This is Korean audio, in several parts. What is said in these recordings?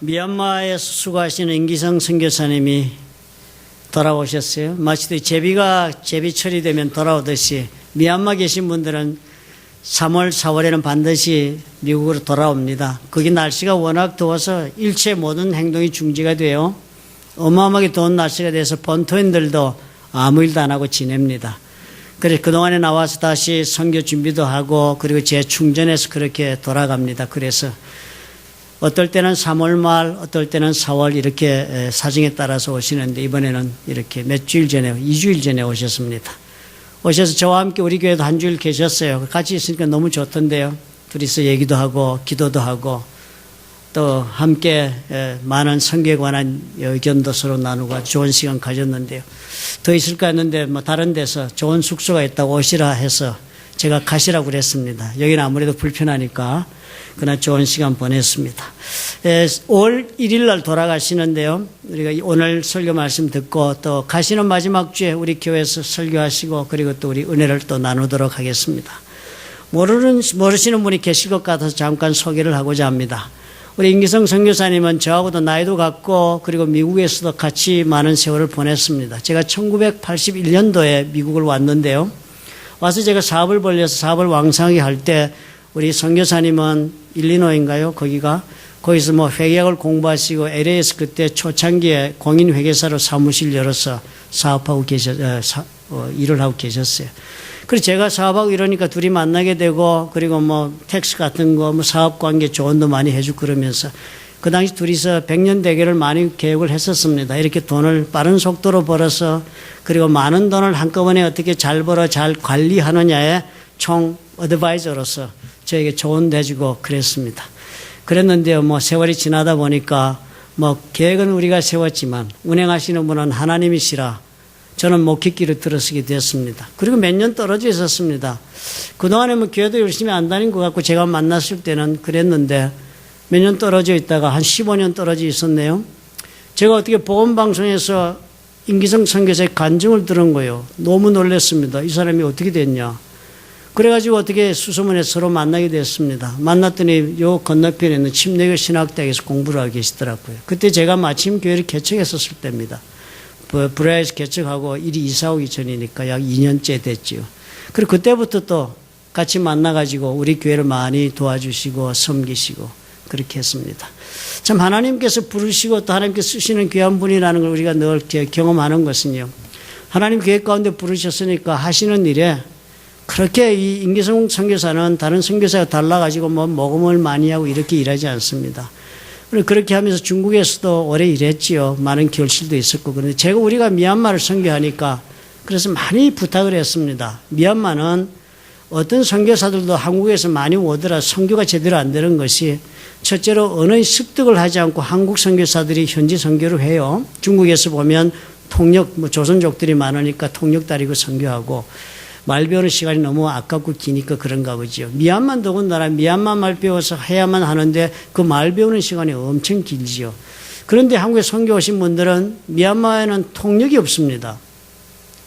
미얀마에서 수고하시는 임기성 선교사님이 돌아오셨어요. 마치 제비철이 되면 돌아오듯이 미얀마 계신 분들은 3월, 4월에는 반드시 미국으로 돌아옵니다. 거기 날씨가 워낙 더워서 일체 모든 행동이 중지가 돼요. 어마어마하게 더운 날씨가 돼서 본토인들도 아무 일도 안 하고 지냅니다. 그래서 그동안에 나와서 다시 선교 준비도 하고 그리고 재충전해서 그렇게 돌아갑니다. 그래서 어떨 때는 3월 말, 어떨 때는 4월 이렇게 사정에 따라서 오시는데 이번에는 이렇게 몇 주일 전에, 2주일 전에 오셨습니다. 오셔서 저와 함께 우리 교회도 한 주일 계셨어요. 같이 있으니까 너무 좋던데요. 둘이서 얘기도 하고 기도도 하고 또 함께 많은 선교에 관한 의견도 서로 나누고 좋은 시간 가졌는데요. 더 있을까 했는데 다른 데서 좋은 숙소가 있다고 오시라 해서 제가 가시라고 그랬습니다. 여기는 아무래도 불편하니까 그러나 좋은 시간 보냈습니다. 5월 1일 날 돌아가시는데요. 우리가 오늘 설교 말씀 듣고 또 가시는 마지막 주에 우리 교회에서 설교하시고 그리고 또 우리 은혜를 또 나누도록 하겠습니다. 모르시는 분이 계실 것 같아서 잠깐 소개를 하고자 합니다. 우리 임기성 선교사님은 저하고도 나이도 같고 그리고 미국에서도 같이 많은 세월을 보냈습니다. 제가 1981년도에 미국을 왔는데요. 와서 제가 사업을 벌려서 사업을 왕성하게 할 때 우리 선교사님은 일리노이인가요? 거기서 회계학을 공부하시고 LA에서 그때 초창기에 공인회계사로 사무실 열어서 사업하고 일을 하고 계셨어요. 그래서 제가 사업하고 이러니까 둘이 만나게 되고 그리고 텍스 같은 거 사업 관계 조언도 많이 해주고 그러면서 그 당시 둘이서 100년 대계를 많이 계획을 했었습니다. 이렇게 돈을 빠른 속도로 벌어서 그리고 많은 돈을 한꺼번에 어떻게 잘 벌어 잘 관리하느냐에 총 어드바이저로서 저에게 조언도 해주고 그랬습니다. 그랬는데요, 세월이 지나다 보니까 계획은 우리가 세웠지만 운행하시는 분은 하나님이시라 저는 목회기를 들어서게 되었습니다. 그리고 몇 년 떨어져 있었습니다. 그동안에 교회도 열심히 안 다닌 것 같고 제가 만났을 때는 그랬는데 몇 년 떨어져 있다가 한 15년 떨어져 있었네요. 제가 어떻게 보건방송에서 임기성 선교사의 간증을 들은 거예요. 너무 놀랐습니다. 이 사람이 어떻게 됐냐. 그래가지고 어떻게 수소문에 서로 만나게 됐습니다. 만났더니 요 건너편에 있는 침례교 신학대학에서 공부를 하고 계시더라고요. 그때 제가 마침 교회를 개척했었을 때입니다. 브라에서 개척하고 일이 이사 오기 전이니까 약 2년째 됐지요. 그리고 그때부터 또 같이 만나가지고 우리 교회를 많이 도와주시고 섬기시고 그렇게 했습니다. 참 하나님께서 부르시고 또 하나님께서 쓰시는 귀한 분이라는 걸 우리가 늘 경험하는 것은요. 하나님 계획 가운데 부르셨으니까 하시는 일에 그렇게 이 임기성 선교사는 다른 선교사가 달라가지고 모금을 많이 하고 이렇게 일하지 않습니다. 그렇게 하면서 중국에서도 오래 일했지요. 많은 결실도 있었고. 그런데 우리가 미얀마를 선교하니까 그래서 많이 부탁을 했습니다. 미얀마는 어떤 선교사들도 한국에서 많이 오더라 선교가 제대로 안 되는 것이 첫째로 언어의 습득을 하지 않고 한국 선교사들이 현지 선교를 해요. 중국에서 보면 통역, 조선족들이 많으니까 통역 다리고 선교하고 말 배우는 시간이 너무 아깝고 기니까 그런가 보죠. 미얀마 더군다나 미얀마 말 배워서 해야만 하는데 그 말 배우는 시간이 엄청 길지요. 그런데 한국에 선교 오신 분들은 미얀마에는 통역이 없습니다.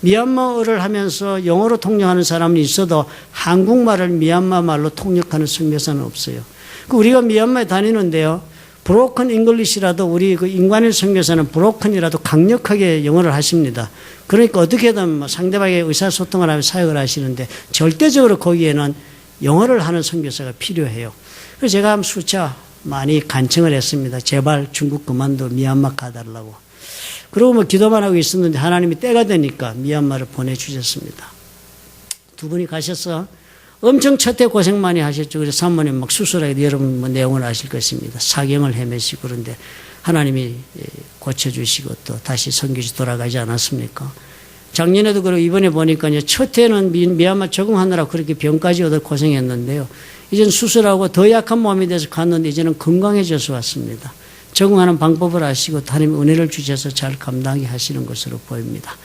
미얀마어를 하면서 영어로 통역하는 사람은 있어도 한국말을 미얀마 말로 통역하는 선교사는 없어요. 우리가 미얀마에 다니는데요. 브로큰 잉글리시라도 우리 인관일 선교사는 브로큰이라도 강력하게 영어를 하십니다. 그러니까 어떻게든 상대방의 의사소통을 하며 사역을 하시는데 절대적으로 거기에는 영어를 하는 선교사가 필요해요. 그래서 제가 수차 많이 간청을 했습니다. 제발 중국 그만둬 미얀마 가달라고. 그리고 기도만 하고 있었는데 하나님이 때가 되니까 미얀마를 보내주셨습니다. 두 분이 가셔서 엄청 첫해 고생 많이 하셨죠. 그래서 사모님 수술하게 여러분 내용을 아실 것입니다. 사경을 헤매시고 그런데 하나님이 고쳐주시고 또 다시 선교지 돌아가지 않았습니까? 작년에도 그러고 이번에 보니까 첫해는 미얀마 적응하느라 그렇게 병까지 얻어 고생했는데요. 이제는 수술하고 더 약한 몸이 돼서 갔는데 이제는 건강해져서 왔습니다. 적응하는 방법을 아시고 하나님 은혜를 주셔서 잘 감당하게 하시는 것으로 보입니다.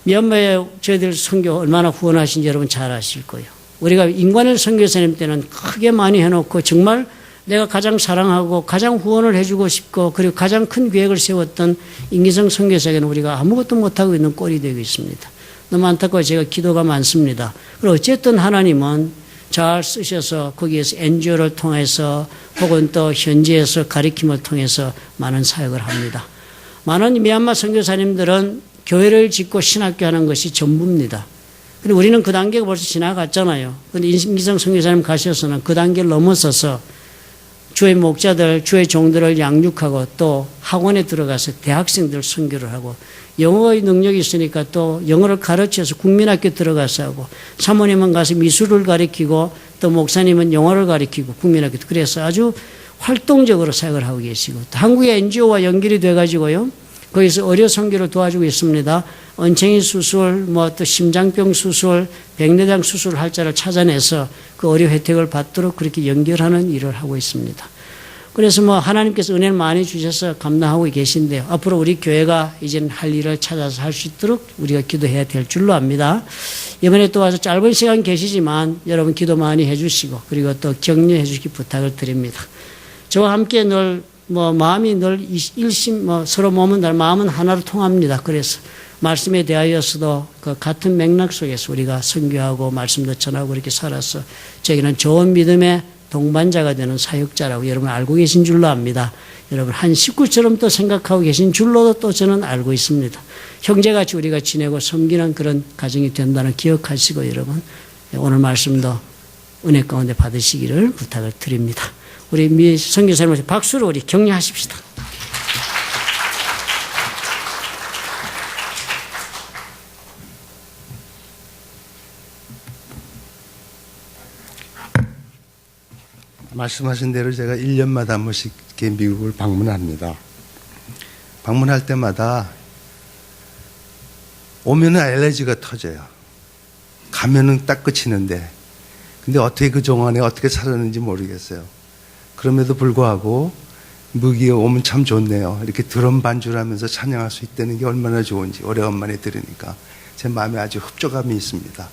미얀마에 저희들 선교 얼마나 후원하신지 여러분 잘 아실 거예요. 우리가 인관일 선교사님 때는 크게 많이 해놓고 정말 내가 가장 사랑하고 가장 후원을 해주고 싶고 그리고 가장 큰 계획을 세웠던 임기성 선교사에게는 우리가 아무것도 못하고 있는 꼴이 되고 있습니다. 너무 안타까워 제가 기도가 많습니다. 그리고 어쨌든 하나님은 잘 쓰셔서 거기에서 NGO를 통해서 혹은 또 현지에서 가리킴을 통해서 많은 사역을 합니다. 많은 미얀마 선교사님들은 교회를 짓고 신학교 하는 것이 전부입니다. 근데 우리는 그 단계가 벌써 지나갔잖아요. 근데 임기성 선교사님 가셔서는 그 단계를 넘어서서 주의 목자들, 주의 종들을 양육하고 또 학원에 들어가서 대학생들 선교를 하고 영어의 능력이 있으니까 또 영어를 가르쳐서 국민학교 들어가서 하고 사모님은 가서 미술을 가르치고 또 목사님은 영어를 가르치고 국민학교 그래서 아주 활동적으로 사역을 하고 계시고 또 한국의 NGO와 연결이 돼가지고요. 거기서 의료 선교를 도와주고 있습니다. 언챙이 수술, 또 심장병 수술, 백내장 수술 할자를 찾아내서 그 의료 혜택을 받도록 그렇게 연결하는 일을 하고 있습니다. 그래서 하나님께서 은혜를 많이 주셔서 감당하고 계신데요. 앞으로 우리 교회가 이제는 할 일을 찾아서 할 수 있도록 우리가 기도해야 될 줄로 압니다. 이번에 또 와서 짧은 시간 계시지만 여러분 기도 많이 해주시고 그리고 또 격려해 주시기 부탁을 드립니다. 저와 함께 늘 마음이 늘 서로 몸은 늘 마음은 하나로 통합니다. 그래서 말씀에 대하여서도 그 같은 맥락 속에서 우리가 선교하고 말씀도 전하고 이렇게 살아서 저에게는 좋은 믿음의 동반자가 되는 사역자라고 여러분 알고 계신 줄로 압니다. 여러분 한 식구처럼 또 생각하고 계신 줄로도 또 저는 알고 있습니다. 형제같이 우리가 지내고 섬기는 그런 가정이 된다는 기억하시고 여러분 오늘 말씀도 은혜 가운데 받으시기를 부탁을 드립니다. 우리 미 선교사님한테 박수로 우리 격려하십시다. 말씀하신 대로 제가 1년마다 한 번씩 미국을 방문합니다. 방문할 때마다 오면은 알레르기가 터져요. 가면은 딱 그치는데 근데 어떻게 그 동안에 어떻게 살았는지 모르겠어요. 그럼에도 불구하고 무기에 오면 참 좋네요. 이렇게 드럼 반주하면서 찬양할 수 있다는 게 얼마나 좋은지 오래간만에 들으니까 제 마음에 아주 흡족함이 있습니다.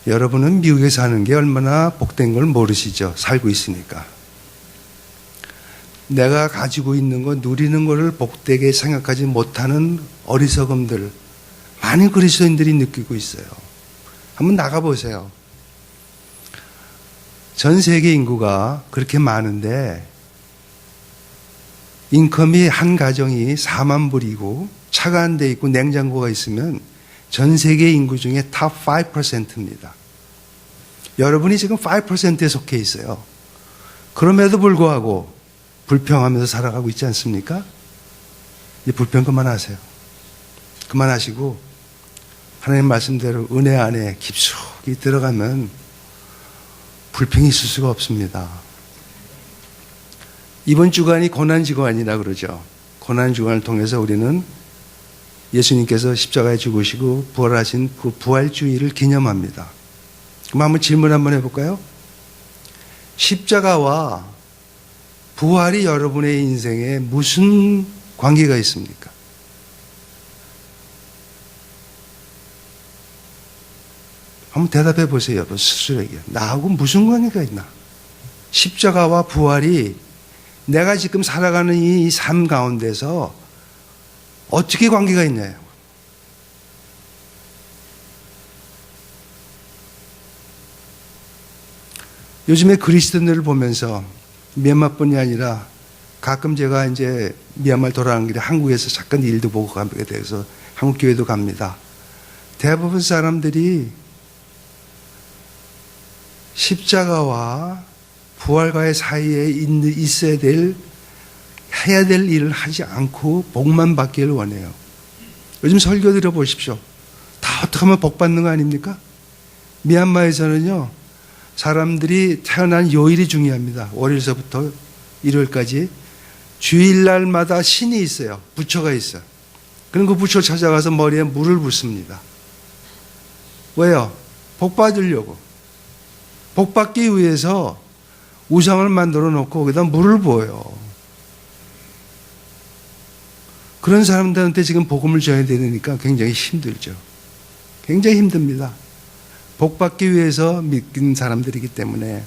여러분은 미국에 사는 게 얼마나 복된 걸 모르시죠? 살고 있으니까. 내가 가지고 있는 거 누리는 거를 복되게 생각하지 못하는 어리석음들 많은 그리스도인들이 느끼고 있어요. 한번 나가보세요. 전 세계 인구가 그렇게 많은데 인컴이 한 가정이 4만 불이고 차가 한 대 있고 냉장고가 있으면 전 세계 인구 중에 탑 5%입니다. 여러분이 지금 5%에 속해 있어요. 그럼에도 불구하고 불평하면서 살아가고 있지 않습니까? 이 불평 그만하세요. 그만하시고 하나님 말씀대로 은혜 안에 깊숙이 들어가면 불평이 있을 수가 없습니다. 이번 주간이 고난주간이라 그러죠. 고난주간을 통해서 우리는 예수님께서 십자가에 죽으시고 부활하신 그 부활주의를 기념합니다. 그럼 한번 질문 한번 해볼까요? 십자가와 부활이 여러분의 인생에 무슨 관계가 있습니까? 한번 대답해 보세요, 여러분 스스로에게. 나하고 무슨 관계가 있나? 십자가와 부활이 내가 지금 살아가는 이 삶 가운데서 어떻게 관계가 있냐요? 요즘에 그리스도인들을 보면서 미얀마뿐이 아니라 가끔 제가 이제 미얀마 돌아가는 길에 한국에서 잠깐 일도 보고 가게 돼서 한국 교회도 갑니다. 대부분 사람들이 십자가와 부활과의 사이에 있어야 될 해야 될 일을 하지 않고 복만 받기를 원해요. 요즘 설교 들어보십시오. 다 어떻게 하면 복 받는 거 아닙니까? 미얀마에서는요, 사람들이 태어난 요일이 중요합니다. 월요일서부터 일요일까지 주일날마다 신이 있어요. 부처가 있어요. 그럼 그 부처 찾아가서 머리에 물을 붓습니다. 왜요? 복 받으려고. 복 받기 위해서 우상을 만들어 놓고 거기다 물을 부어요. 그런 사람들한테 지금 복음을 줘야 되니까 굉장히 힘들죠. 굉장히 힘듭니다. 복 받기 위해서 믿는 사람들이기 때문에.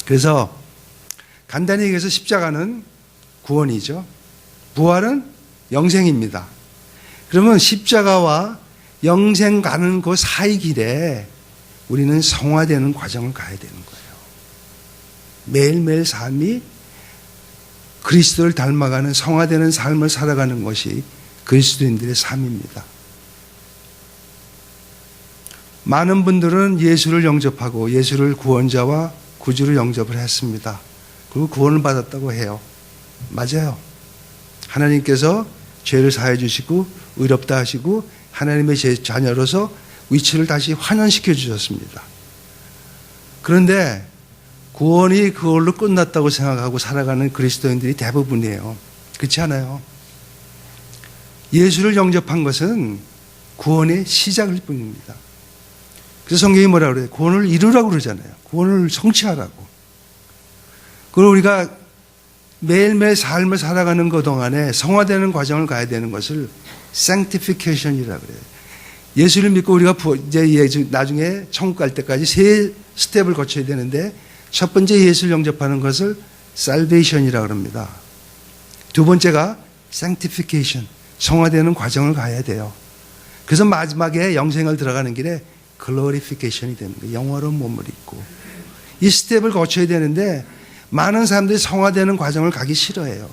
그래서 간단히 얘기해서 십자가는 구원이죠. 부활은 영생입니다. 그러면 십자가와 영생 가는 그 사이 길에 우리는 성화되는 과정을 가야 되는 거예요. 매일매일 삶이 그리스도를 닮아가는 성화되는 삶을 살아가는 것이 그리스도인들의 삶입니다. 많은 분들은 예수를 영접하고 예수를 구원자와 구주로 영접을 했습니다. 그리고 구원을 받았다고 해요. 맞아요. 하나님께서 죄를 사해 주시고 의롭다 하시고 하나님의 제 자녀로서 위치를 다시 환원시켜 주셨습니다. 그런데 구원이 그걸로 끝났다고 생각하고 살아가는 그리스도인들이 대부분이에요. 그렇지 않아요? 예수를 영접한 것은 구원의 시작일 뿐입니다. 그래서 성경이 뭐라 그래요? 구원을 이루라고 그러잖아요. 구원을 성취하라고. 그리고 우리가 매일매일 삶을 살아가는 것 동안에 성화되는 과정을 가야 되는 것을 sanctification이라고 그래요. 예수를 믿고 우리가 이제 나중에 천국 갈 때까지 세 스텝을 거쳐야 되는데 첫 번째 예수를 영접하는 것을 salvation이라고 합니다. 두 번째가 sanctification, 성화되는 과정을 가야 돼요. 그래서 마지막에 영생을 들어가는 길에 glorification이 되는 거예요. 영화로운 몸을 입고. 이 스텝을 거쳐야 되는데 많은 사람들이 성화되는 과정을 가기 싫어해요.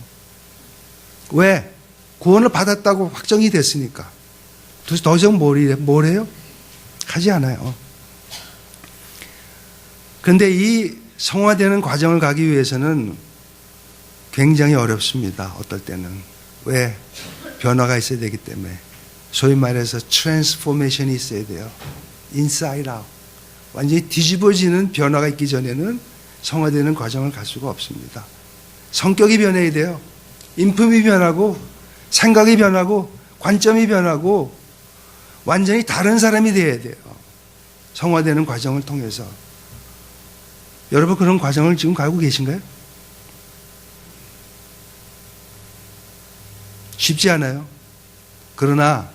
왜? 구원을 받았다고 확정이 됐으니까. 더 이상 뭘 해요? 하지 않아요. 그런데 이 성화되는 과정을 가기 위해서는 굉장히 어렵습니다. 어떨 때는. 왜? 변화가 있어야 되기 때문에. 소위 말해서 트랜스포메이션이 있어야 돼요. 인사이드 아웃. 완전히 뒤집어지는 변화가 있기 전에는 성화되는 과정을 갈 수가 없습니다. 성격이 변해야 돼요. 인품이 변하고 생각이 변하고 관점이 변하고 완전히 다른 사람이 되어야 돼요. 성화되는 과정을 통해서. 여러분 그런 과정을 지금 가고 계신가요? 쉽지 않아요. 그러나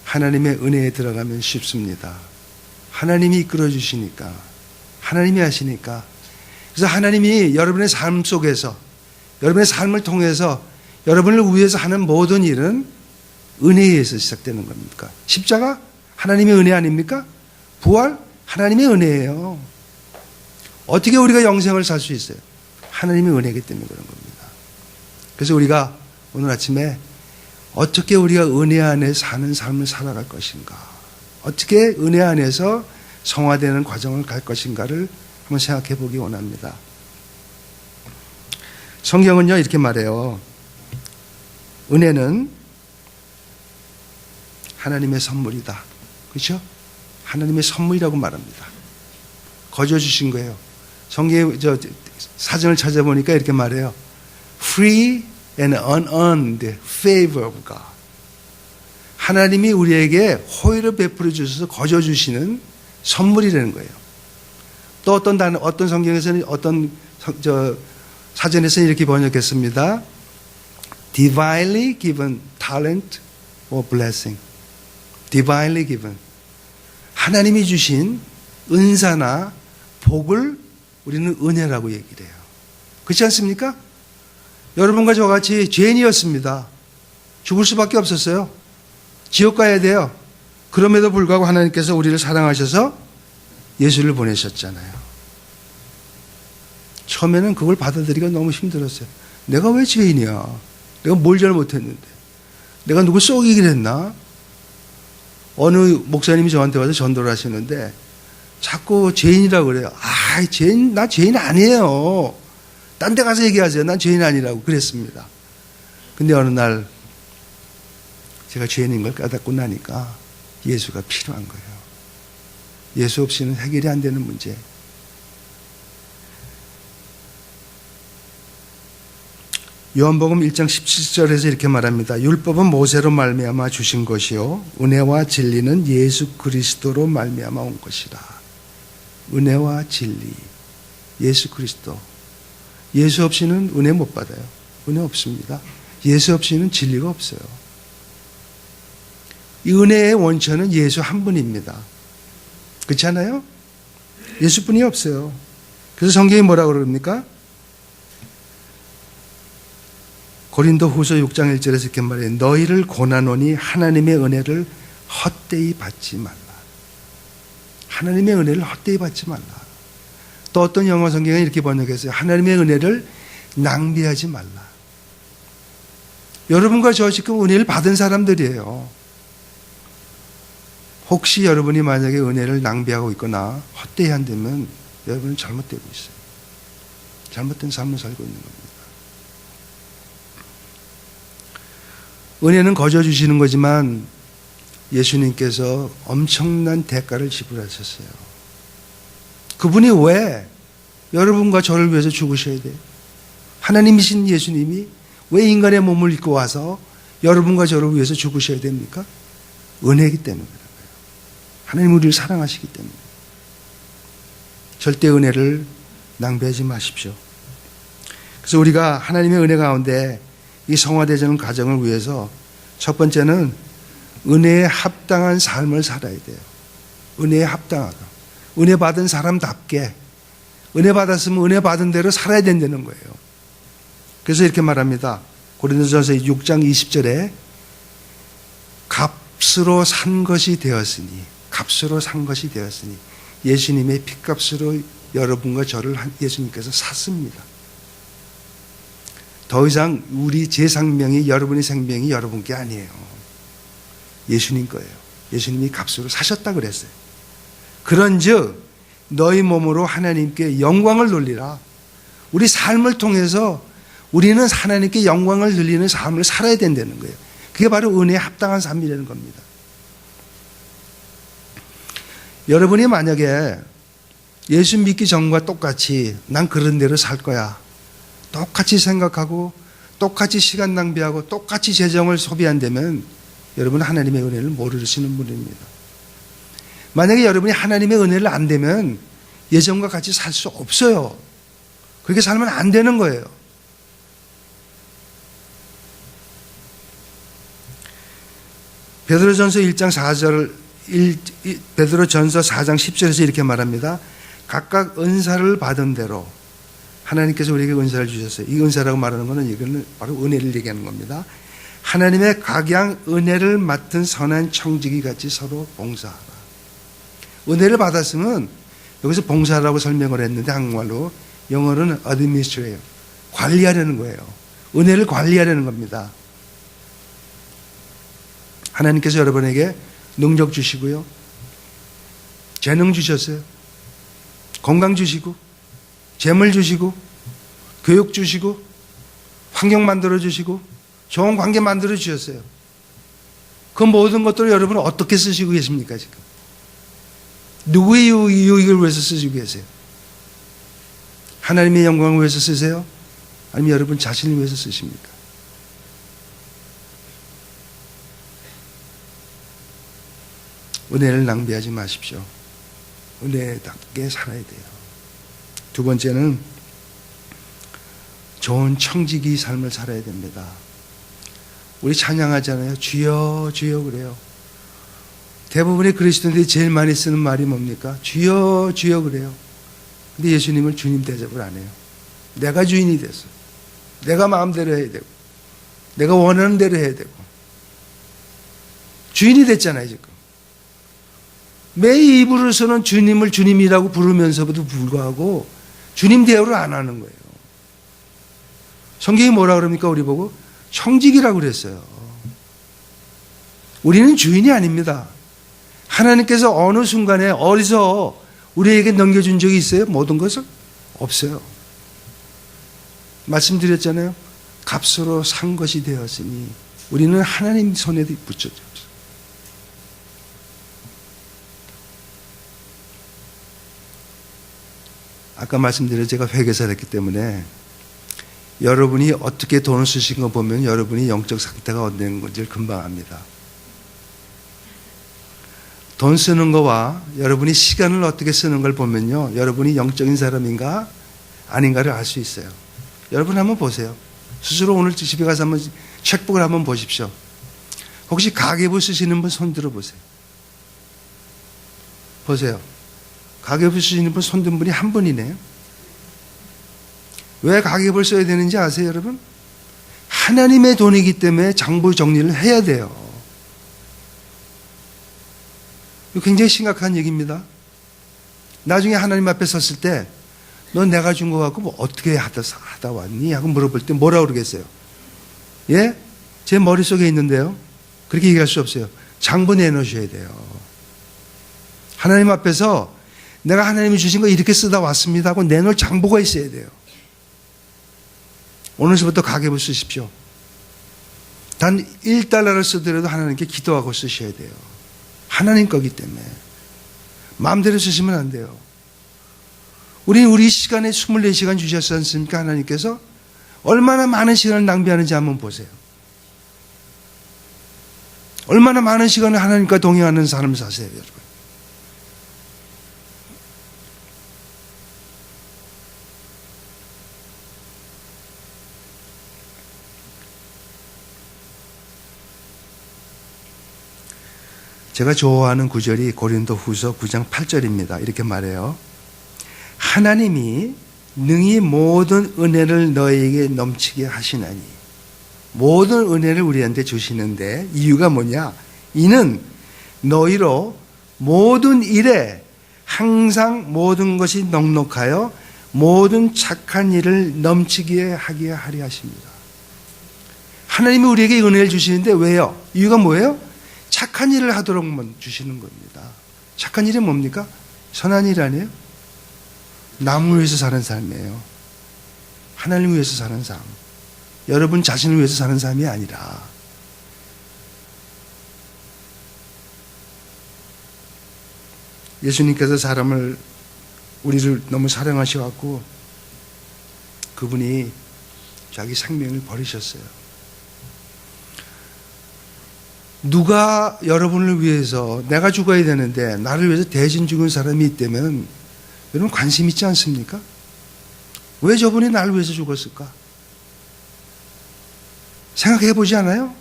하나님의 은혜에 들어가면 쉽습니다. 하나님이 이끌어 주시니까, 하나님이 하시니까. 그래서 하나님이 여러분의 삶 속에서, 여러분의 삶을 통해서 여러분을 위해서 하는 모든 일은 은혜에 의해서 시작되는 겁니까? 십자가? 하나님의 은혜 아닙니까? 부활? 하나님의 은혜예요. 어떻게 우리가 영생을 살 수 있어요? 하나님의 은혜이기 때문에 그런 겁니다. 그래서 우리가 오늘 아침에 어떻게 우리가 은혜 안에 사는 삶을 살아갈 것인가, 어떻게 은혜 안에서 성화되는 과정을 갈 것인가를 한번 생각해 보기 원합니다. 성경은요 이렇게 말해요. 은혜는 하나님의 선물이다. 그렇죠? 하나님의 선물이라고 말합니다. 거저 주신 거예요. 성경에 사전을 찾아보니까 이렇게 말해요. Free and unearned favor of God. 하나님이 우리에게 호의를 베풀어 주셔서 거저 주시는 선물이라는 거예요. 또 어떤 성경에서는 사전에서는 이렇게 번역했습니다. Divinely given talent or blessing. Divinely given. 하나님이 주신 은사나 복을 우리는 은혜라고 얘기를 해요. 그렇지 않습니까? 여러분과 저같이 죄인이었습니다. 죽을 수밖에 없었어요. 지옥 가야 돼요. 그럼에도 불구하고 하나님께서 우리를 사랑하셔서 예수를 보내셨잖아요. 처음에는 그걸 받아들이기가 너무 힘들었어요. 내가 왜 죄인이야? 내가 뭘 잘못했는데? 내가 누구 쏘기를 했나? 어느 목사님이 저한테 와서 전도를 하시는데 자꾸 죄인이라고 그래요. 나 죄인 아니에요. 딴 데 가서 얘기하세요. 난 죄인 아니라고 그랬습니다. 근데 어느 날 제가 죄인인 걸 깨닫고 나니까 예수가 필요한 거예요. 예수 없이는 해결이 안 되는 문제. 요한복음 1장 17절에서 이렇게 말합니다. 율법은 모세로 말미암아 주신 것이요 은혜와 진리는 예수 그리스도로 말미암아 온 것이라. 은혜와 진리, 예수 그리스도. 예수 없이는 은혜 못 받아요. 은혜 없습니다. 예수 없이는 진리가 없어요. 이 은혜의 원천은 예수 한 분입니다. 그렇지 않아요? 예수뿐이 없어요. 그래서 성경이 뭐라고 그럽니까? 고린도 후서 6장 1절에서 이렇게 말해요. 너희를 고난하노니 하나님의 은혜를 헛되이 받지 말라. 하나님의 은혜를 헛되이 받지 말라. 또 어떤 영어 성경에 이렇게 번역했어요. 하나님의 은혜를 낭비하지 말라. 여러분과 저 지금 은혜를 받은 사람들이에요. 혹시 여러분이 만약에 은혜를 낭비하고 있거나 헛되이 한다면 여러분은 잘못되고 있어요. 잘못된 삶을 살고 있는 겁니다. 은혜는 거저 주시는 거지만 예수님께서 엄청난 대가를 지불하셨어요. 그분이 왜 여러분과 저를 위해서 죽으셔야 돼요? 하나님이신 예수님이 왜 인간의 몸을 입고 와서 여러분과 저를 위해서 죽으셔야 됩니까? 은혜이기 때문에 그런 거예요. 하나님 우리를 사랑하시기 때문에. 절대 은혜를 낭비하지 마십시오. 그래서 우리가 하나님의 은혜 가운데 이 성화되는 과정을 위해서 첫 번째는 은혜에 합당한 삶을 살아야 돼요. 은혜에 합당하다. 은혜 받은 사람답게 은혜 받았으면 은혜 받은 대로 살아야 된다는 거예요. 그래서 이렇게 말합니다. 고린도전서 6장 20절에 값으로 산 것이 되었으니 예수님의 핏값으로 여러분과 저를 예수님께서 샀습니다. 더 이상 제 생명이 여러분의 생명이 여러분께 아니에요. 예수님 거예요. 예수님이 값으로 사셨다 그랬어요. 그런즉 너희 몸으로 하나님께 영광을 돌리라. 우리 삶을 통해서 우리는 하나님께 영광을 돌리는 삶을 살아야 된다는 거예요. 그게 바로 은혜에 합당한 삶이라는 겁니다. 여러분이 만약에 예수 믿기 전과 똑같이 난 그런 대로 살 거야. 똑같이 생각하고 똑같이 시간 낭비하고 똑같이 재정을 소비한다면 여러분은 하나님의 은혜를 모르시는 분입니다. 만약에 여러분이 하나님의 은혜를 안 되면 예전과 같이 살 수 없어요. 그렇게 살면 안 되는 거예요. 베드로전서 1장 4절 베드로전서 4장 10절에서 이렇게 말합니다. 각각 은사를 받은 대로 하나님께서 우리에게 은사를 주셨어요. 이 은사라고 말하는 것은 이거는 바로 은혜를 얘기하는 겁니다. 하나님의 각양 은혜를 맡은 선한 청지기 같이 서로 봉사하라. 은혜를 받았으면 여기서 봉사라고 설명을 했는데 한국말로 영어로는 administrate, 관리하려는 거예요. 은혜를 관리하려는 겁니다. 하나님께서 여러분에게 능력 주시고요. 재능 주셨어요. 건강 주시고 재물 주시고 교육 주시고 환경 만들어 주시고 좋은 관계 만들어 주셨어요. 그 모든 것들을 여러분은 어떻게 쓰시고 계십니까 지금? 누구의 유익을 위해서 쓰시고 계세요? 하나님의 영광을 위해서 쓰세요? 아니면 여러분 자신을 위해서 쓰십니까? 은혜를 낭비하지 마십시오. 은혜답게 살아야 돼요. 두 번째는 좋은 청지기 삶을 살아야 됩니다. 우리 찬양하잖아요. 주여 주여 그래요. 대부분의 그리스도인들이 제일 많이 쓰는 말이 뭡니까? 주여 주여 그래요. 근데 예수님은 주님 대접을 안 해요. 내가 주인이 됐어. 내가 마음대로 해야 되고 내가 원하는 대로 해야 되고 주인이 됐잖아요 지금. 매 입으로서는 주님을 주님이라고 부르면서도 불구하고 주님 대우를 안 하는 거예요. 성경이 뭐라 그럽니까? 우리 보고 청지기라고 그랬어요. 우리는 주인이 아닙니다. 하나님께서 어느 순간에 어디서 우리에게 넘겨준 적이 있어요? 모든 것을? 없어요. 말씀드렸잖아요. 값으로 산 것이 되었으니 우리는 하나님 손에 붙였죠. 아까 말씀드린 제가 회계사를 했기 때문에 여러분이 어떻게 돈을 쓰신 거 보면 여러분이 영적 상태가 어떤 건지를 금방 압니다. 돈 쓰는 거와 여러분이 시간을 어떻게 쓰는 걸 보면요. 여러분이 영적인 사람인가 아닌가를 알 수 있어요. 여러분 한번 보세요. 스스로 오늘 집에 가서 한번 책북을 한번 보십시오. 혹시 가계부 쓰시는 분 손 들어보세요. 보세요. 가계부 쓰시는 분 손 든 분이 한 분이네요. 왜 가계부를 써야 되는지 아세요, 여러분? 하나님의 돈이기 때문에 장부 정리를 해야 돼요. 이거 굉장히 심각한 얘기입니다. 나중에 하나님 앞에 섰을 때 너 내가 준 거 갖고 뭐 어떻게 하다 왔니? 하고 물어볼 때 뭐라 그러겠어요? 예? 제 머릿속에 있는데요. 그렇게 얘기할 수 없어요. 장부 내놓으셔야 돼요. 하나님 앞에서 내가 하나님이 주신 거 이렇게 쓰다 왔습니다 하고 내놓을 장부가 있어야 돼요. 오늘서부터 가계부 쓰십시오. 단 1달러를 쓰더라도 하나님께 기도하고 쓰셔야 돼요. 하나님 거기 때문에. 마음대로 쓰시면 안 돼요. 우리 시간에 24시간 주셨지 않습니까? 하나님께서 얼마나 많은 시간을 낭비하는지 한번 보세요. 얼마나 많은 시간을 하나님과 동행하는 삶을 사세요, 여러분. 제가 좋아하는 구절이 고린도후서 9장 8절입니다. 이렇게 말해요. 하나님이 능히 모든 은혜를 너에게 넘치게 하시나니, 모든 은혜를 우리한테 주시는데 이유가 뭐냐? 이는 너희로 모든 일에 항상 모든 것이 넉넉하여 모든 착한 일을 넘치게 하게 하려 하십니다. 하나님이 우리에게 은혜를 주시는데 왜요? 이유가 뭐예요? 착한 일을 하도록 주시는 겁니다. 착한 일이 뭡니까? 선한 일 아니에요? 남을 위해서 사는 삶이에요. 하나님을 위해서 사는 삶. 여러분 자신을 위해서 사는 삶이 아니라 예수님께서 우리를 너무 사랑하셔갖고 그분이 자기 생명을 버리셨어요. 누가 여러분을 위해서 내가 죽어야 되는데 나를 위해서 대신 죽은 사람이 있다면 여러분 관심 있지 않습니까? 왜 저분이 나를 위해서 죽었을까? 생각해 보지 않아요?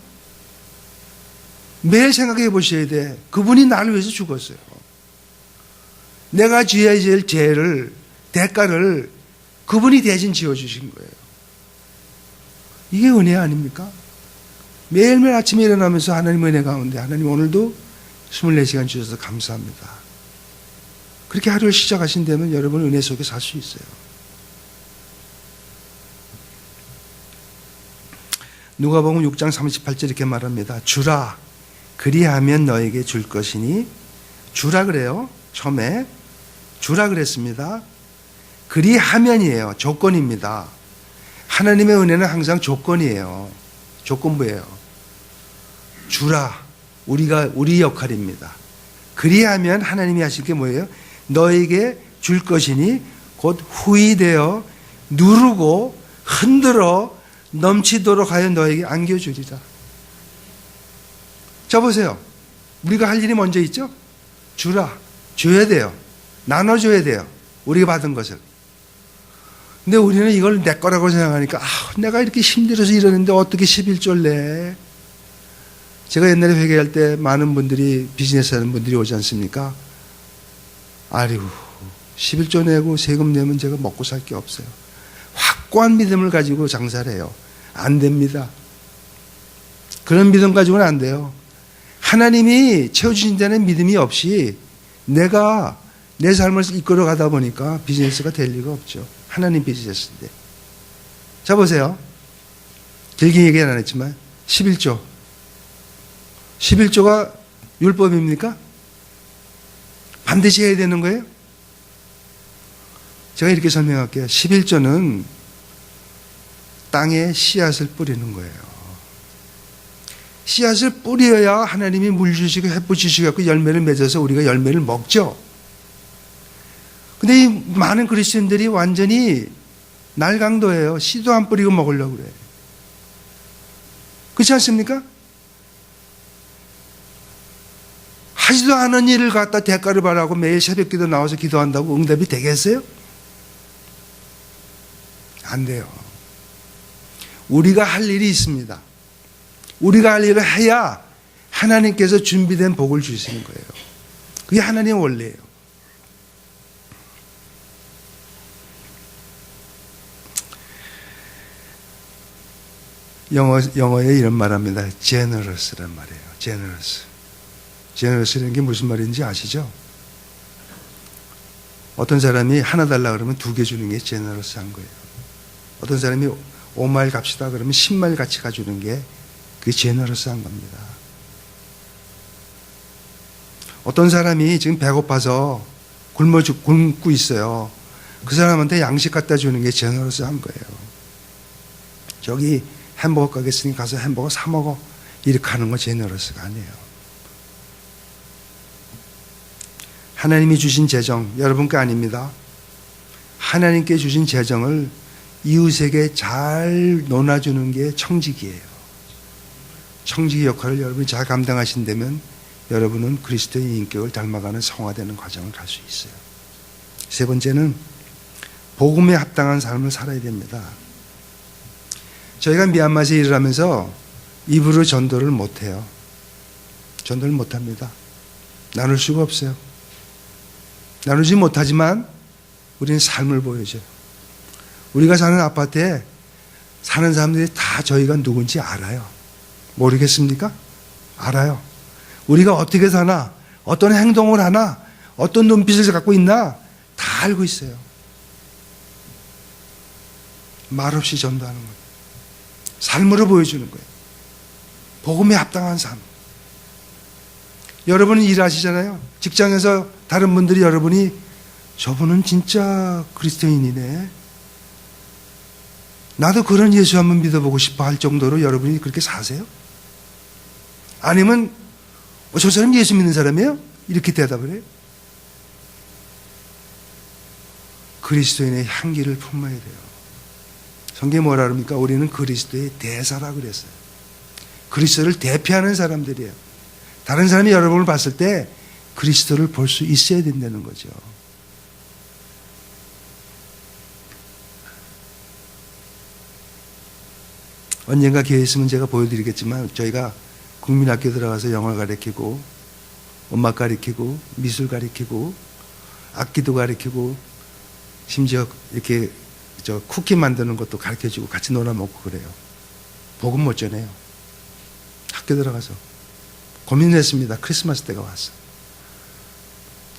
매일 생각해 보셔야 돼. 그분이 나를 위해서 죽었어요. 내가 지어야 될 죄를, 대가를 그분이 대신 지어주신 거예요. 이게 은혜 아닙니까? 매일매일 아침에 일어나면서 하나님 은혜 가운데 하나님 오늘도 24시간 주셔서 감사합니다. 그렇게 하루를 시작하신다면 여러분 은혜 속에 살 수 있어요. 누가복음 6장 38절 이렇게 말합니다. 주라 그리하면 너에게 줄 것이니, 주라 그래요. 처음에 주라 그랬습니다. 그리하면이에요. 조건입니다. 하나님의 은혜는 항상 조건이에요. 조건부예요. 주라, 우리 역할입니다. 그리하면 하나님이 하실 게 뭐예요? 너에게 줄 것이니 곧 후이되어 누르고 흔들어 넘치도록 하여 너에게 안겨주리라. 자 보세요. 우리가 할 일이 먼저 있죠? 주라, 줘야 돼요. 나눠줘야 돼요. 우리가 받은 것을. 근데 우리는 이걸 내 거라고 생각하니까 내가 이렇게 힘들어서 이러는데 어떻게 11조를 내? 제가 옛날에 회개할 때 많은 분들이 비즈니스 하는 분들이 오지 않습니까? 아이고 11조 내고 세금 내면 제가 먹고 살 게 없어요. 확고한 믿음을 가지고 장사를 해요. 안 됩니다. 그런 믿음 가지고는 안 돼요. 하나님이 채워주신다는 믿음이 없이 내가 내 삶을 이끌어 가다 보니까 비즈니스가 될 리가 없죠. 하나님 비즈니스인데. 자 보세요. 길게 얘기는 안 했지만 11조. 11조가 율법입니까? 반드시 해야 되는 거예요? 제가 이렇게 설명할게요. 11조는 땅에 씨앗을 뿌리는 거예요. 씨앗을 뿌려야 하나님이 물 주시고 햇빛 주시고 열매를 맺어서 우리가 열매를 먹죠. 근데 이 많은 그리스도인들이 완전히 날강도예요. 씨도 안 뿌리고 먹으려고 그래. 그렇지 않습니까? 하지도 않은 일을 갖다 대가를 바라고 매일 새벽기도 나와서 기도한다고 응답이 되겠어요? 안 돼요. 우리가 할 일이 있습니다. 우리가 할 일을 해야 하나님께서 준비된 복을 주시는 거예요. 그게 하나님의 원리예요. 영어에 이런 말합니다. generous란 말이에요. generous라는 게 무슨 말인지 아시죠? 어떤 사람이 하나 달라 그러면 2개 주는 게 제너러스한 거예요. 어떤 사람이 5마일 갑시다 그러면 10마일 같이 가주는 게 그게 제너러스한 겁니다. 어떤 사람이 지금 배고파서 굶고 있어요. 그 사람한테 양식 갖다 주는 게 제너러스한 거예요. 저기 햄버거 가게 있으니 가서 햄버거 사 먹어. 이렇게 하는 거 제너러스가 아니에요. 하나님이 주신 재정, 여러분 거 아닙니다. 하나님께 주신 재정을 이웃에게 잘 나눠주는 게 청지기예요. 청지기 역할을 여러분이 잘 감당하신다면 여러분은 그리스도의 인격을 닮아가는 성화되는 과정을 갈 수 있어요. 세 번째는 복음에 합당한 삶을 살아야 됩니다. 저희가 미얀마에서 일을 하면서 입으로 전도를 못해요. 전도를 못합니다. 나눌 수가 없어요. 나누지 못하지만 우리는 삶을 보여줘요. 우리가 사는 아파트에 사는 사람들이 다 저희가 누군지 알아요. 모르겠습니까? 알아요. 우리가 어떻게 사나, 어떤 행동을 하나, 어떤 눈빛을 갖고 있나 다 알고 있어요. 말없이 전도하는 거예요. 삶으로 보여주는 거예요. 복음에 합당한 삶. 여러분은 일하시잖아요. 직장에서 다른 분들이 여러분이 저분은 진짜 그리스도인이네. 나도 그런 예수 한번 믿어보고 싶어 할 정도로 여러분이 그렇게 사세요? 아니면 저 사람 예수 믿는 사람이에요? 이렇게 대답을 해요. 그리스도인의 향기를 품어야 돼요. 성경에 뭐라 그럽니까? 우리는 그리스도의 대사라 그랬어요. 그리스도를 대표하는 사람들이에요. 다른 사람이 여러분을 봤을 때 그리스도를 볼 수 있어야 된다는 거죠. 언젠가 기회 있으면 제가 보여드리겠지만 저희가 국민학교 들어가서 영어 가르치고 음악 가르치고 미술 가르치고 악기도 가르치고 심지어 이렇게 쿠키 만드는 것도 가르쳐주고 같이 놀아 먹고 그래요. 복음 못 전해요. 학교 들어가서 고민했습니다. 크리스마스 때가 왔어.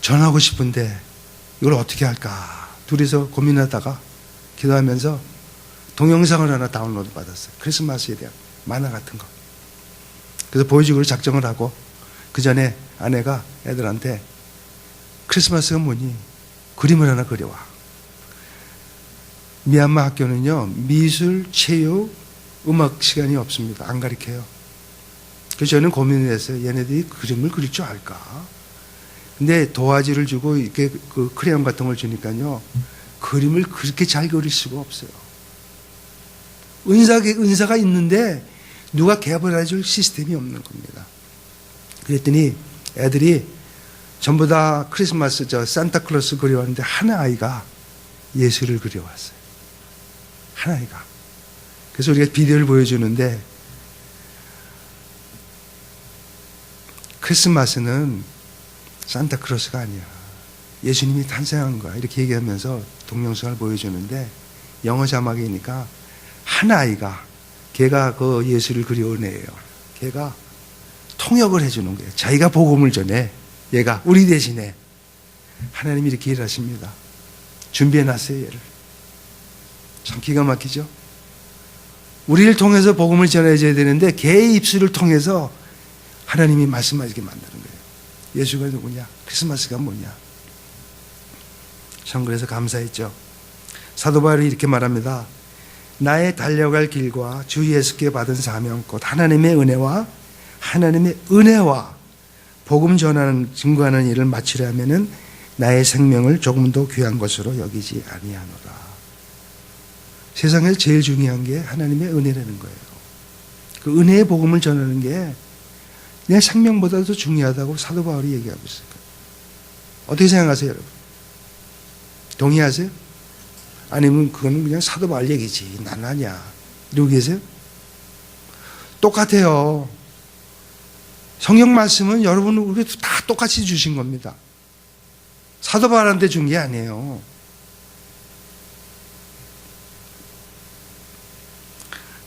전하고 싶은데 이걸 어떻게 할까? 둘이서 고민하다가 기도하면서 동영상을 하나 다운로드 받았어요. 크리스마스에 대한 만화 같은 거. 그래서 보여주기로 작정을 하고 그 전에 아내가 애들한테 크리스마스가 뭐니? 그림을 하나 그려와. 미얀마 학교는요, 미술, 체육, 음악 시간이 없습니다. 안 가르쳐요. 그래서 저는 고민을 했어요. 얘네들이 그림을 그릴 줄 알까? 근데 도화지를 주고 이렇게 그 크레용 같은 걸 주니까요, 그림을 그렇게 잘 그릴 수가 없어요. 은사가 있는데 누가 개발해 줄 시스템이 없는 겁니다. 그랬더니 애들이 전부 다 크리스마스 산타클로스 그려왔는데 한 아이가 예수를 그려왔어요. 한 아이가. 그래서 우리가 비디오를 보여주는데 크리스마스는 산타클로스가 아니야. 예수님이 탄생한 거야. 이렇게 얘기하면서 동영상을 보여주는데 영어 자막이니까 한 아이가 걔가 그 예수를 그려온 애예요. 걔가 통역을 해주는 거예요. 자기가 복음을 전해. 얘가 우리 대신에 하나님이 이렇게 일하십니다. 준비해놨어요. 얘를. 참 기가 막히죠. 우리를 통해서 복음을 전해줘야 되는데 걔의 입술을 통해서 하나님이 말씀하시게 만드는 거예요. 예수가 누구냐? 크리스마스가 뭐냐? 참 그래서 감사했죠. 사도 바울이 이렇게 말합니다. 나의 달려갈 길과 주 예수께 받은 사명 곧 하나님의 은혜와 복음 전하는 증거하는 일을 마치려 하면은 나의 생명을 조금도 귀한 것으로 여기지 아니하노라. 세상에서 제일 중요한 게 하나님의 은혜라는 거예요. 그 은혜의 복음을 전하는 게 내 생명보다도 중요하다고 사도 바울이 얘기하고 있어요. 어떻게 생각하세요, 여러분? 동의하세요? 아니면 그거는 그냥 사도 바울 얘기지. 난 아니야. 이러고 계세요? 똑같아요. 성경 말씀은 여러분 우리도 다 똑같이 주신 겁니다. 사도 바울한테 준 게 아니에요.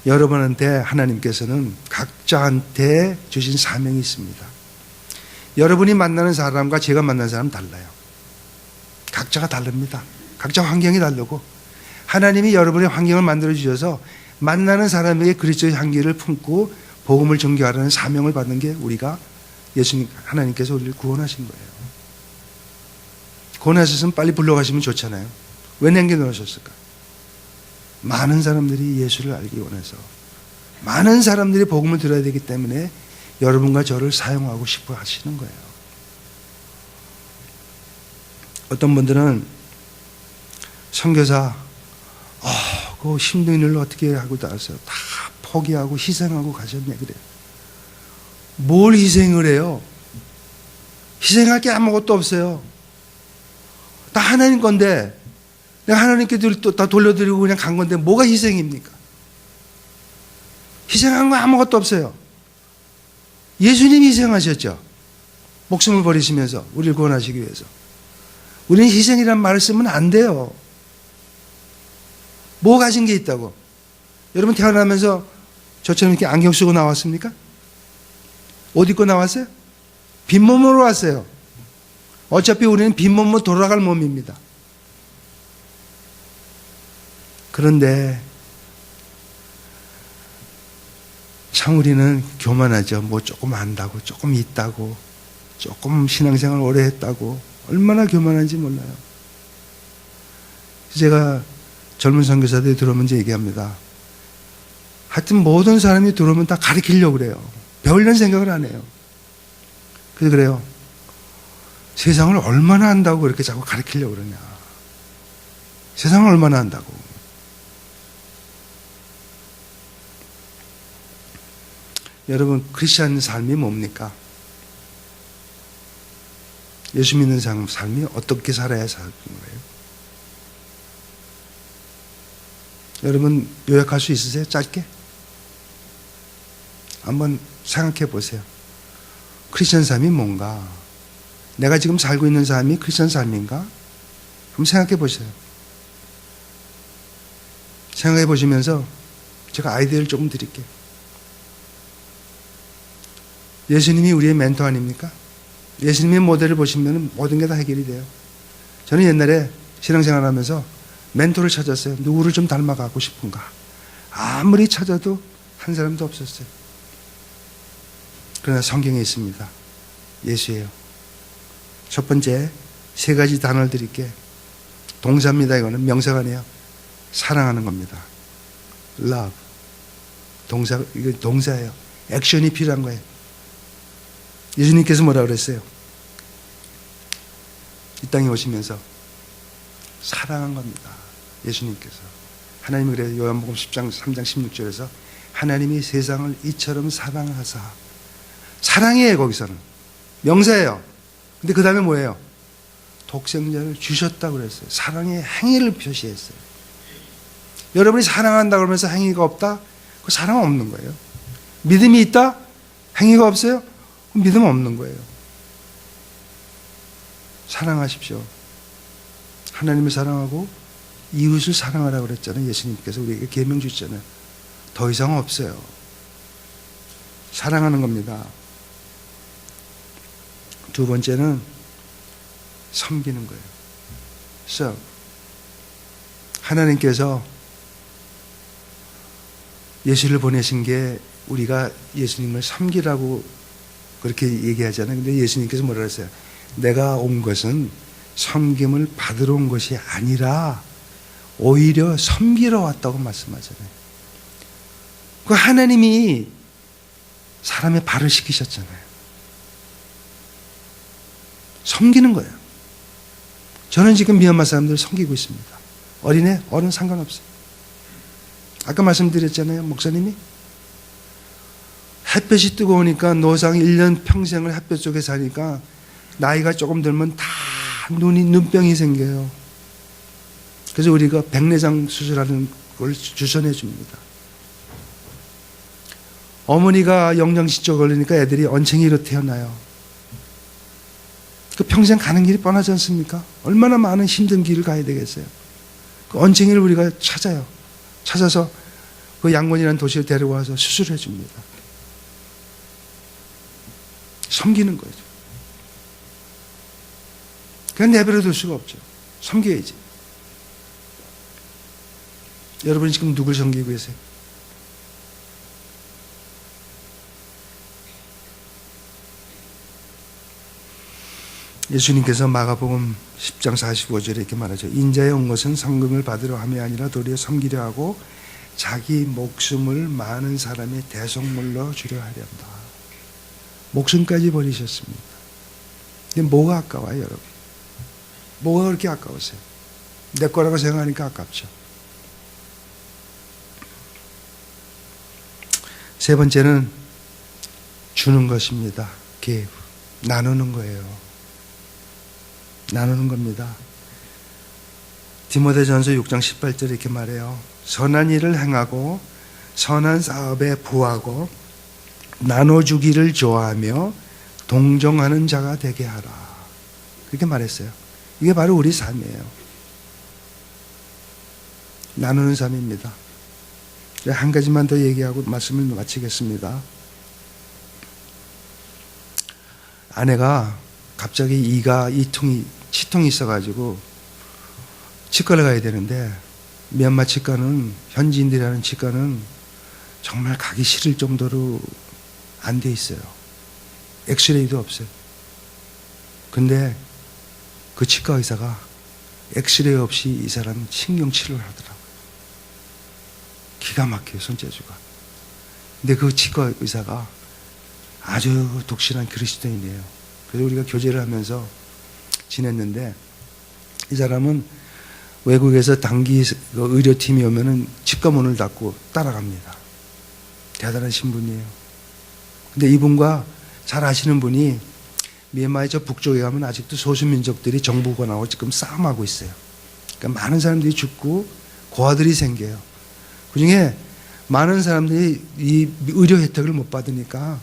여러분한테 하나님께서는 각자한테 주신 사명이 있습니다. 여러분이 만나는 사람과 제가 만나는 사람 달라요. 각자가 다릅니다. 각자 환경이 다르고 하나님이 여러분의 환경을 만들어 주셔서 만나는 사람에게 그리스도의 향기를 품고 복음을 전개하라는 사명을 받는 게 우리가 예수님 하나님께서 우리를 구원하신 거예요. 구원하셨으면 빨리 불러가시면 좋잖아요. 왜 남겨놓으셨을까? 많은 사람들이 예수를 알기 원해서 많은 사람들이 복음을 들어야 되기 때문에 여러분과 저를 사용하고 싶어 하시는 거예요. 어떤 분들은 선교사 그 힘든 일을 어떻게 하고 나서 다 포기하고 희생하고 가셨네 그래요. 뭘 희생을 해요? 희생할 게 아무것도 없어요. 다 하나님 건데 내가 하나님께 다 돌려드리고 그냥 간 건데 뭐가 희생입니까? 희생한 거 아무것도 없어요. 예수님이 희생하셨죠. 목숨을 버리시면서 우리를 구원하시기 위해서. 우리는 희생이란 말을 쓰면 안 돼요. 뭐 가진 게 있다고? 여러분 태어나면서 저처럼 이렇게 안경 쓰고 나왔습니까? 옷 입고 나왔어요? 빈몸으로 왔어요. 어차피 우리는 빈몸으로 돌아갈 몸입니다. 그런데 참 우리는 교만하죠. 뭐 조금 안다고, 조금 있다고, 조금 신앙생활 오래 했다고 얼마나 교만한지 몰라요. 제가 젊은 선교사들이 들어오면 이제 얘기합니다. 하여튼 모든 사람이 들어오면 다 가르치려고 그래요. 배우려는 생각을 안 해요. 그래서 그래요. 세상을 얼마나 안다고 그렇게 자꾸 가르치려고 그러냐. 세상을 얼마나 안다고. 여러분, 크리스찬 삶이 뭡니까? 예수 믿는 삶이 어떻게 살아야 사는 거예요? 여러분, 요약할 수 있으세요? 짧게? 한번 생각해 보세요. 크리스찬 삶이 뭔가? 내가 지금 살고 있는 삶이 크리스찬 삶인가? 한번 생각해 보세요. 생각해 보시면서 제가 아이디어를 조금 드릴게요. 예수님이 우리의 멘토 아닙니까? 예수님의 모델을 보시면 모든 게 다 해결이 돼요. 저는 옛날에 신앙생활 하면서 멘토를 찾았어요. 누구를 좀 닮아가고 싶은가? 아무리 찾아도 한 사람도 없었어요. 그러나 성경에 있습니다. 예수예요. 첫 번째, 세 가지 단어를 드릴게요. 동사입니다. 이거는 명사가 아니에요. 사랑하는 겁니다. love. 이거 동사예요. 액션이 필요한 거예요. 예수님께서 뭐라 그랬어요? 이 땅에 오시면서 사랑한 겁니다. 예수님께서. 하나님이 그래요. 요한복음 10장 3장 16절에서 하나님이 세상을 이처럼 사랑하사. 사랑이에요. 거기서는. 명사예요. 근데 그 다음에 뭐예요? 독생자를 주셨다고 그랬어요. 사랑의 행위를 표시했어요. 여러분이 사랑한다 그러면서 행위가 없다? 그 사랑 없는 거예요. 믿음이 있다? 행위가 없어요? 믿음 없는 거예요. 사랑하십시오. 하나님을 사랑하고 이웃을 사랑하라고 그랬잖아요. 예수님께서 우리에게 계명 주셨잖아요. 더 이상 없어요. 사랑하는 겁니다. 두 번째는 섬기는 거예요. serve. 하나님께서 예수를 보내신 게 우리가 예수님을 섬기라고 그렇게 얘기하잖아요. 근데 예수님께서 뭐라 그랬어요? 내가 온 것은 섬김을 받으러 온 것이 아니라 오히려 섬기러 왔다고 말씀하잖아요. 그 하나님이 사람의 발을 씻기셨잖아요. 섬기는 거예요. 저는 지금 미얀마 사람들을 섬기고 있습니다. 어린애, 어른 상관없어요. 아까 말씀드렸잖아요. 목사님이 햇볕이 뜨거우니까 노상 1년 평생을 햇볕 속에 사니까 나이가 조금 들면 다 눈병이 생겨요. 그래서 우리가 백내장 수술하는 걸 추천해 줍니다. 어머니가 영양실조 걸리니까 애들이 언챙이로 태어나요. 그 평생 가는 길이 뻔하지 않습니까? 얼마나 많은 힘든 길을 가야 되겠어요. 그 언챙이를 우리가 찾아요. 찾아서 그 양곤이라는 도시에 데려와서 수술해 줍니다. 섬기는 거죠. 그냥 내버려 둘 수가 없죠. 섬겨야지. 여러분이 지금 누굴 섬기고 계세요? 예수님께서 마가복음 10장 45절에 이렇게 말하죠. 인자에 온 것은 성금을 받으려 함이 아니라 도리어 섬기려 하고 자기 목숨을 많은 사람의 대속물로 주려 하련다. 목숨까지 버리셨습니다. 근데 뭐가 아까워요, 여러분? 뭐가 그렇게 아까우세요? 내 거라고 생각하니까 아깝죠. 세 번째는 주는 것입니다. give. 나누는 거예요. 나누는 겁니다. 디모데전서 6장 18절에 이렇게 말해요. 선한 일을 행하고 선한 사업에 부하고 나눠주기를 좋아하며 동정하는 자가 되게 하라. 그렇게 말했어요. 이게 바로 우리 삶이에요. 나누는 삶입니다. 한 가지만 더 얘기하고 말씀을 마치겠습니다. 아내가 갑자기 치통이 있어가지고 치과를 가야 되는데 미얀마 치과는 현지인들이 하는 치과는 정말 가기 싫을 정도로 안 돼 있어요. 엑스레이도 없어요. 근데 그 치과 의사가 엑스레이 없이 이 사람 신경 치료를 하더라고요. 기가 막혀요, 손재주가. 근데 그 치과 의사가 아주 독실한 그리스도인이에요. 그래서 우리가 교제를 하면서 지냈는데 이 사람은 외국에서 단기 의료팀이 오면은 치과 문을 닫고 따라갑니다. 대단한 신분이에요. 근데 이분과 잘 아시는 분이 미얀마의 저 북쪽에 가면 아직도 소수민족들이 정부군하고 지금 싸움하고 있어요. 그러니까 많은 사람들이 죽고 고아들이 생겨요. 그중에 많은 사람들이 이 의료 혜택을 못 받으니까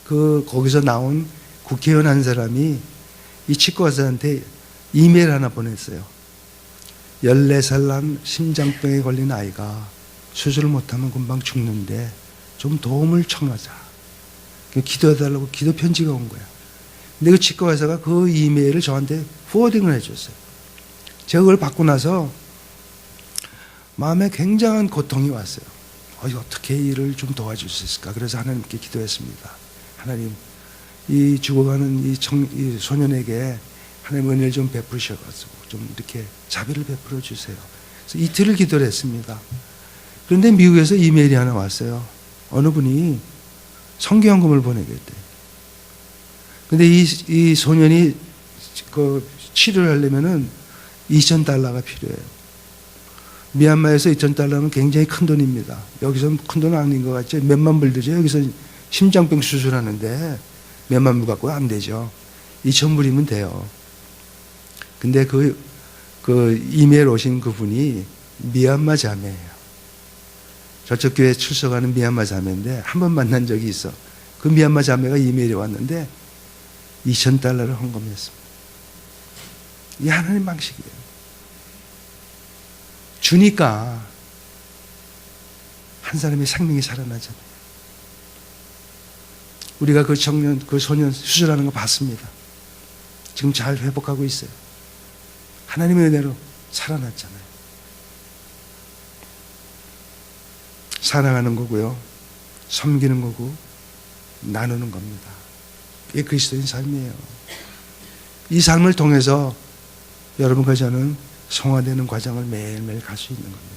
거기서 나온 국회의원 한 사람이 이 치과의사한테 이메일 하나 보냈어요. 14살 난 심장병에 걸린 아이가 수술을 못하면 금방 죽는데 좀 도움을 청하자. 기도해달라고 기도 편지가 온 거야. 근데 그 치과의사가 그 이메일을 저한테 포워딩을 해줬어요. 제가 그걸 받고 나서 마음에 굉장한 고통이 왔어요. 어떻게 일을 좀 도와줄 수 있을까? 그래서 하나님께 기도했습니다. 하나님, 이 죽어가는 이 소년에게 하나님 은혜를 좀 베푸셔가지고 좀 이렇게 자비를 베풀어 주세요. 그래서 이틀을 기도를 했습니다. 그런데 미국에서 이메일이 하나 왔어요. 어느 분이 성경금을 보내겠대요. 근데 이 소년이 치료를 하려면은 $2,000가 필요해요. 미얀마에서 $2,000는 굉장히 큰 돈입니다. 여기서는 큰 돈은 아닌 것 같죠. 몇만 불 들죠. 여기서 심장병 수술하는데 몇만 불 갖고 안 되죠. 2,000불이면 돼요. 근데 그 이메일 오신 그분이 미얀마 자매예요. 저쪽 교회에 출석하는 미얀마 자매인데 한 번 만난 적이 있어. 그 미얀마 자매가 이메일이 왔는데 $2,000를 헌금했습니다. 이 하나님 방식이에요. 주니까 한 사람의 생명이 살아나잖아요. 우리가 그 소년 수술하는 거 봤습니다. 지금 잘 회복하고 있어요. 하나님의 은혜로 살아났잖아요. 사랑하는 거고요. 섬기는 거고 나누는 겁니다. 이게 그리스도인 삶이에요. 이 삶을 통해서 여러분과 저는 성화되는 과정을 매일매일 갈 수 있는 겁니다.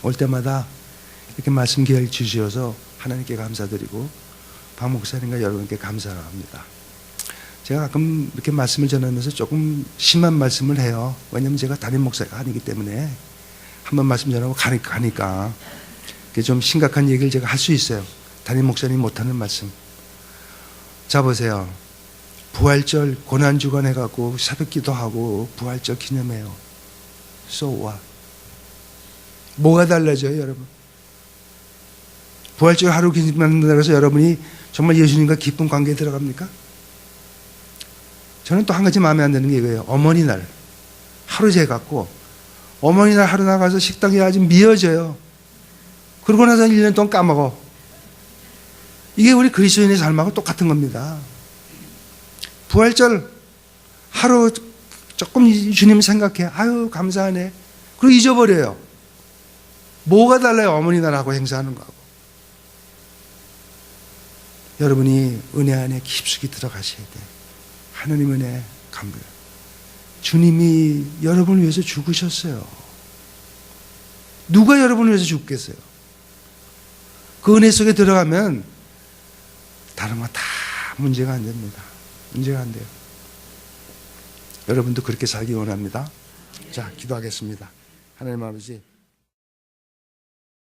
올 때마다 이렇게 말씀 기회를 주셔서 하나님께 감사드리고 박 목사님과 여러분께 감사합니다. 제가 가끔 이렇게 말씀을 전하면서 조금 심한 말씀을 해요. 왜냐하면 제가 담임 목사가 아니기 때문에 한번 말씀 전하고 가니까 좀 심각한 얘기를 제가 할 수 있어요. 담임 목사님이 못하는 말씀. 자 보세요. 부활절 고난주간 해갖고 새벽 기도하고 부활절 기념해요. So what? 뭐가 달라져요, 여러분? 부활절 하루 기념한다고 해서 여러분이 정말 예수님과 깊은 관계에 들어갑니까? 저는 또 한 가지 마음에 안 드는 게 이거예요. 어머니 날 하루 재갖고 어머니 날 하루 나가서 식당에 아주 미어져요. 그러고 나서 1년 동안 까먹어. 이게 우리 그리스도인의 삶하고 똑같은 겁니다. 부활절 하루 조금 주님 생각해. 아유, 감사하네. 그리고 잊어버려요. 뭐가 달라요? 어머니 나라하고 행사하는 거하고. 여러분이 은혜 안에 깊숙이 들어가셔야 돼. 하나님 은혜 감사. 주님이 여러분을 위해서 죽으셨어요. 누가 여러분을 위해서 죽겠어요? 그 은혜 속에 들어가면 다른 거 다 문제가 안 됩니다. 문제가 안 돼요. 여러분도 그렇게 살기 원합니다. 자, 기도하겠습니다. 하나님 아버지.